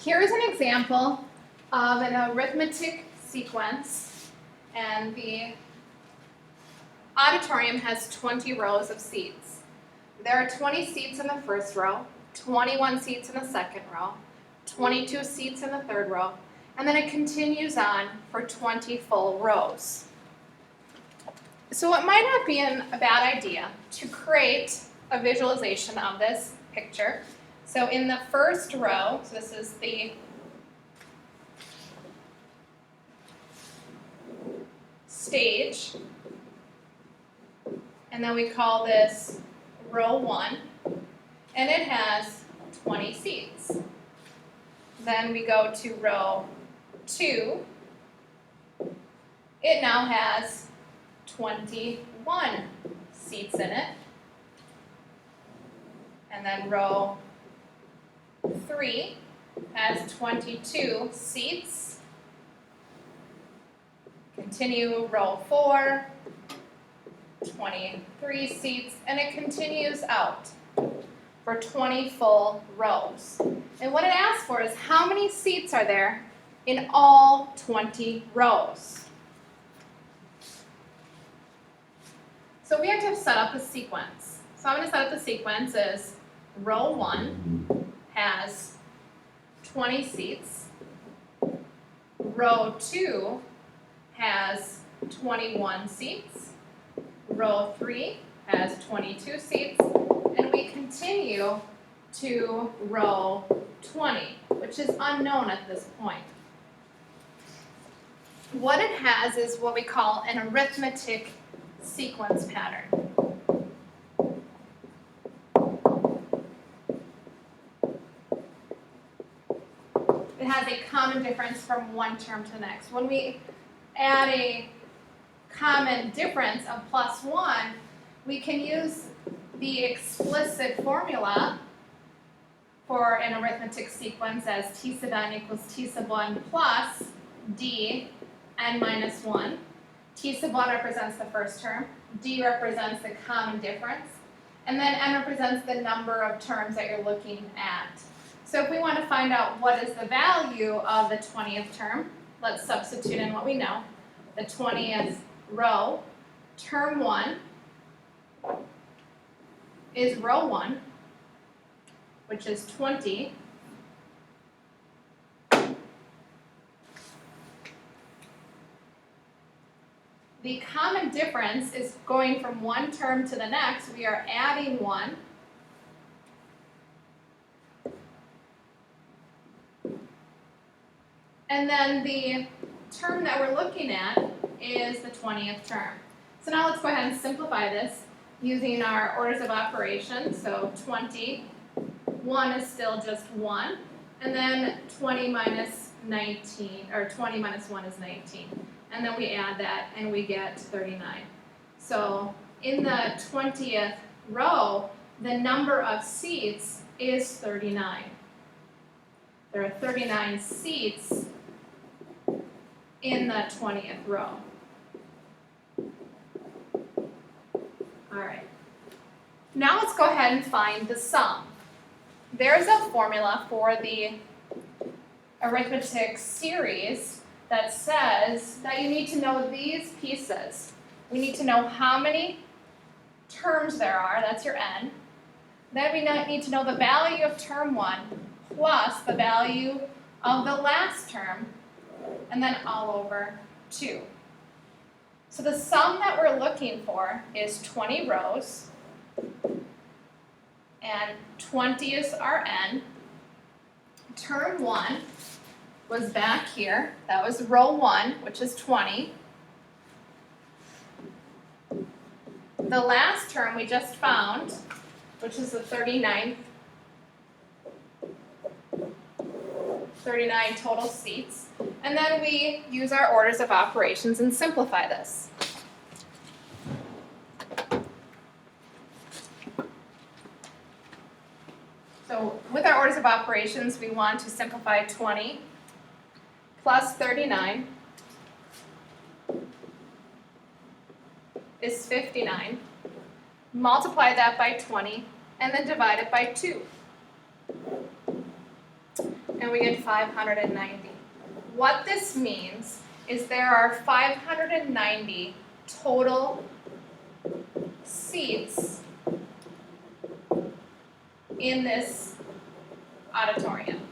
Here is an example of an arithmetic sequence, and the auditorium has 20 rows of seats. There are 20 seats in the first row, 21 seats in the second row, 22 seats in the third row, and then it continues on for 20 full rows. So it might not be a bad idea to create a visualization of this picture. So in the first row, so this is the stage, and then we call this row 1, and it has 20 seats. Then we go to row 2, it now has 21 seats in it. And then row 3 has 22 seats. Continue row 4, 23 seats, and it continues out for 20 full rows. And what it asks for is how many seats are there in all 20 rows. So we have to set up a sequence. So I'm going to set up the sequence as row 1 has 20 seats, row 2 has 21 seats, row 3 has 22 seats, and we continue to row 20, which is unknown at this point. What it has is what we call an arithmetic sequence pattern. It has a common difference from one term to the next. When we add a common difference of +1, we can use the explicit formula for an arithmetic sequence as t sub n equals t sub 1 plus d n minus 1. T sub 1 represents the first term, d represents the common difference, and then n represents the number of terms that you're looking at. So if we want to find out what is the value of the 20th term, let's substitute in what we know. The 20th row, term 1 is row 1, which is 20. The common difference is going from one term to the next. We are adding 1. And then the term that we're looking at is the 20th term. So now let's go ahead and simplify this using our orders of operations. So 20, 1 is still just 1, and then 20 minus 19, or 20 minus 1 is 19. And then we add that and we get 39. So in the 20th row, the number of seats is 39. There are 39 seats in the 20th row. All right. Now let's go ahead and find the sum. There's a formula for the arithmetic series that says that you need to know these pieces. We need to know how many terms there are, that's your n. Then we need to know the value of term 1 plus the value of the last term, and then all over 2. So the sum that we're looking for is 20 rows, and 20 is our n. Term 1 was back here. That was row 1, which is 20. The last term we just found, which is the 39 total seats. And then we use our orders of operations and simplify this. So with our orders of operations, we want to simplify 20 plus 39 is 59. Multiply that by 20, and then divide it by 2. And and we get 590. What this means is there are 590 total seats in this auditorium.